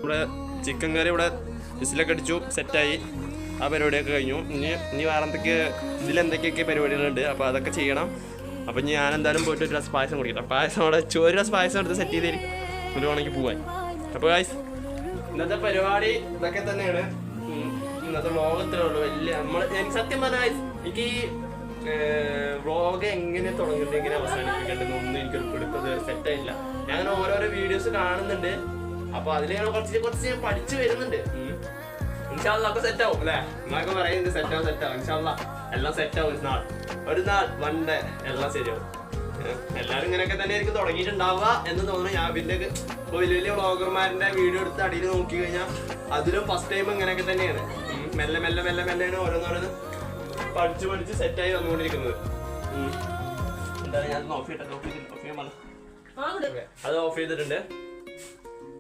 നമ്മുടെ ചിക്കൻ കറി ഇവിടെ വിസിലൊക്കെ അടിച്ചു സെറ്റായി. ആ പരിപാടിയൊക്കെ കഴിഞ്ഞു. ഇനി വേറെ ഇതിലെന്തൊക്കെയൊക്കെ പരിപാടികളുണ്ട്. അപ്പോൾ അതൊക്കെ ചെയ്യണം. അപ്പോൾ ഞാൻ എന്തായാലും പോയിട്ട് ഒരു ഗ്ലാസ് പായസം കുടിക്കണം. പായസം അവിടെ ഒരു ഗ്ലാസ് പായസം എടുത്ത് സെറ്റ് ചെയ്ത് ഒരു വേണമെങ്കിൽ പോവാൻ. അപ്പോൾ ഗൈസ് ഇന്നത്തെ പരിപാടി ഇതൊക്കെ തന്നെയാണ്. ഇന്നത്തെ വ്ളോഗത്രേ ഉള്ളൂ. എനിക്ക് സത്യം പറഞ്ഞാൽ എനിക്ക് വ്ളോഗ് എങ്ങനെ തുടങ്ങേണ്ടത് എങ്ങനെ അവസാനിപ്പിക്കേണ്ടതെന്നൊന്നും എനിക്കൊരു പിടുത്തത് സെറ്റായില്ല. ഞാൻ അങ്ങനെ ഓരോരോ വീഡിയോസ് കാണുന്നുണ്ട്. അപ്പോൾ അതിൽ ഞാൻ കുറച്ച് ഞാൻ പഠിച്ചു വരുന്നുണ്ട്. ഇൻഷാല്ലാ ഒക്കെ സെറ്റാവും അല്ലേ? നിങ്ങളൊക്കെ പറയുന്നത് സെറ്റാവും. ഇൻഷാല്ലാ എല്ലാം സെറ്റാവും. ഒരു നാൾ വൺ ഡേ എല്ലാം ശരിയാവും. എല്ലാവരും ഇങ്ങനെയൊക്കെ തന്നെ എനിക്ക് തുടങ്ങിയിട്ടുണ്ടാവുക എന്ന് തോന്നുന്നു. ഞാൻ പിന്നെ ഇപ്പോൾ വലിയ വലിയ വ്ളോഗർമാരുടെ വീഡിയോ എടുത്ത് അടിയിൽ നോക്കി കഴിഞ്ഞാൽ അതിലും ഫസ്റ്റ് ടൈം ഇങ്ങനെയൊക്കെ തന്നെയാണ്. മെല്ലെയാണ് ഓരോന്നോരോന്ന് പഠിച്ച് സെറ്റായി വന്നുകൊണ്ടിരിക്കുന്നത്. എന്തായാലും ഞാൻ ഓഫ് ചെയ്തിട്ടുണ്ട്. അത് ഓഫ് ചെയ്തിട്ടുണ്ട്.